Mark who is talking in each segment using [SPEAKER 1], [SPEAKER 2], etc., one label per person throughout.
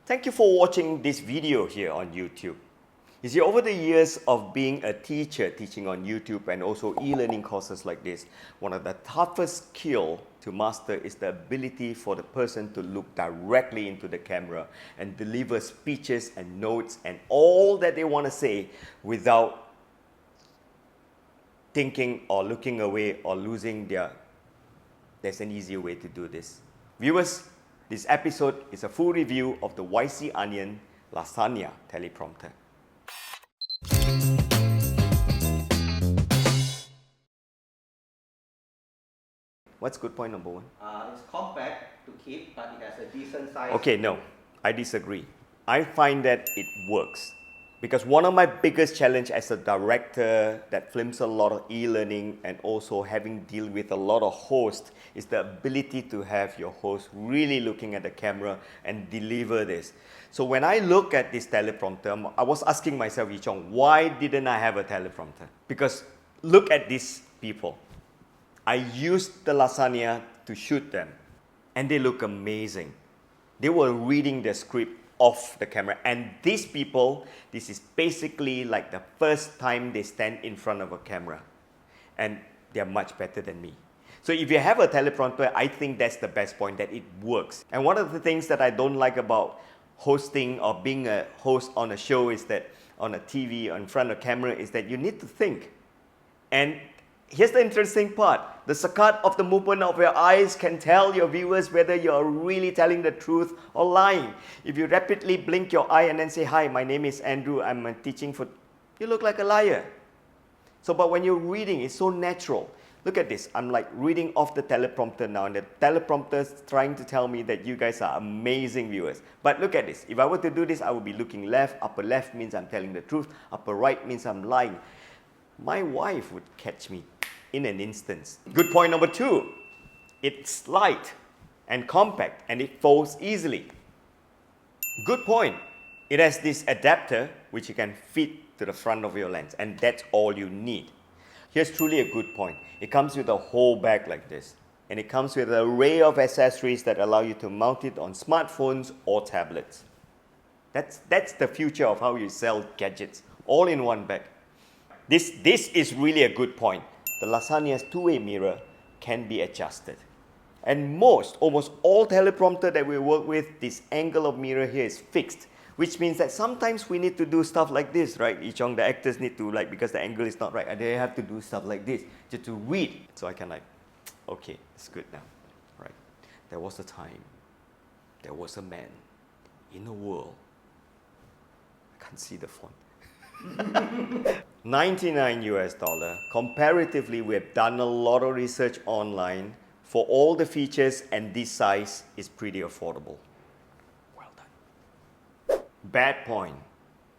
[SPEAKER 1] Thank you for watching this video here on YouTube. You see, over the years of being a teacher, teaching on YouTube and also e-learning courses like this, one of the toughest skill to master is the ability for the person to look directly into the camera and deliver speeches and notes and all that they want to say without thinking or looking away or losing there's an easier way to do this. Viewers, this episode is a full review of the YC Onion Lasagna teleprompter. What's good point number one?
[SPEAKER 2] It's compact to keep, but it has a decent size.
[SPEAKER 1] Okay, no, I disagree. I find that it works. Because one of my biggest challenge as a director that films a lot of e-learning and also having deal with a lot of hosts is the ability to have your host really looking at the camera and deliver this. So when I look at this teleprompter, I was asking myself, Yichong, why didn't I have a teleprompter? Because look at these people. I used the lasagna to shoot them and they look amazing. They were reading the script off the camera, and these people, this is basically like the first time they stand in front of a camera, and they're much better than me. So if you have a teleprompter, I think that's the best point, that it works. And one of the things that I don't like about hosting or being a host on a show is that on a TV or in front of camera is that you need to think. And here's the interesting part. The saccade of the movement of your eyes can tell your viewers whether you're really telling the truth or lying. If you rapidly blink your eye and then say, "Hi, my name is Andrew, I'm teaching for..." you look like a liar. So, but when you're reading, it's so natural. Look at this. I'm like reading off the teleprompter now, and the teleprompter is trying to tell me that you guys are amazing viewers. But look at this. If I were to do this, I would be looking left. Upper left means I'm telling the truth. Upper right means I'm lying. My wife would catch me in an instance. Good point number two, it's light and compact and it folds easily. Good point, it has this adapter which you can fit to the front of your lens, and that's all you need. Here's truly a good point. It comes with a whole bag like this, and it comes with an array of accessories that allow you to mount it on smartphones or tablets. That's the future of how you sell gadgets, all in one bag. This is really a good point. The lasagna's two-way mirror can be adjusted. And almost all teleprompter that we work with, this angle of mirror here is fixed, which means that sometimes we need to do stuff like this, right? Yichong, the actors need to, because the angle is not right, and they have to do stuff like this just to read. So I can okay, it's good now, right? There was a time, there was a man in a world. I can't see the font. 99 US dollar. Comparatively, we have done a lot of research online for all the features, and this size is pretty affordable. Well done. Bad point.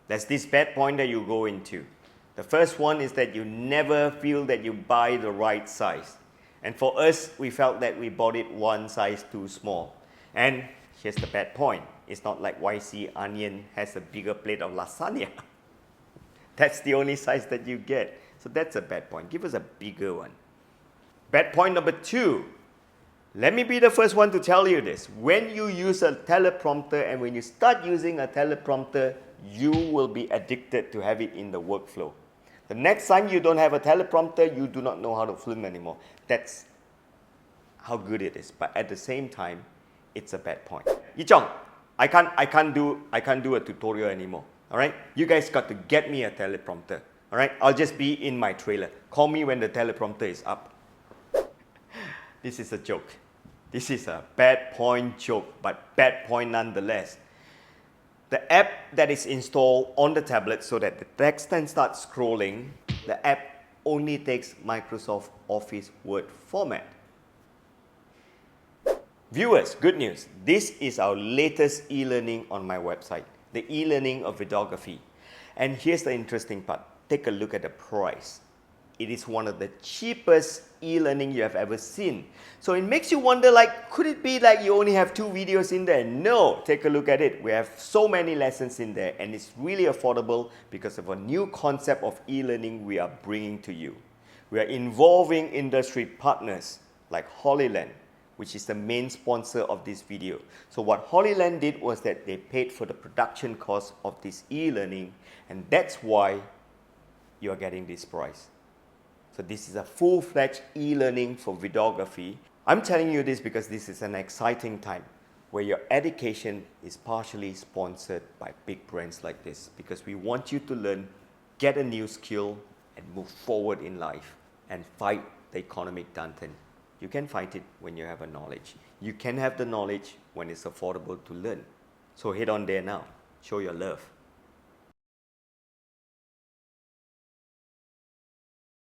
[SPEAKER 1] That's this bad point that you go into. The first one is that you never feel that you buy the right size. And for us, we felt that we bought it one size too small. And here's the bad point. It's not like YC Onion has a bigger plate of lasagna. That's the only size that you get. So that's a bad point. Give us a bigger one. Bad point number two. Let me be the first one to tell you this. When you use a teleprompter and when you start using a teleprompter, you will be addicted to have it in the workflow. The next time you don't have a teleprompter, you do not know how to film anymore. That's how good it is. But at the same time, it's a bad point. Yichong, I can't do a tutorial anymore. All right, you guys got to get me a teleprompter. All right, I'll just be in my trailer. Call me when the teleprompter is up. This is a joke. This is a bad point joke, but bad point nonetheless. The app that is installed on the tablet so that the text can start scrolling, the app only takes Microsoft Office Word format. Viewers, good news. This is our latest e-learning on my website. The e-learning of videography. And here's the interesting part. Take a look at the price. It is one of the cheapest e-learning you have ever seen. So it makes you wonder, could it be you only have 2 videos in there? No, take a look at it. We have so many lessons in there, and it's really affordable because of a new concept of e-learning we are bringing to you. We are involving industry partners like Holyland, which is the main sponsor of this video. So what HolyLand did was that they paid for the production cost of this e-learning, and that's why you're getting this price. So this is a full-fledged e-learning for videography. I'm telling you this because this is an exciting time where your education is partially sponsored by big brands like this, because we want you to learn, get a new skill, and move forward in life and fight the economic downturn. You can fight it when you have a knowledge. You can have the knowledge when it's affordable to learn. So head on there now. Show your love.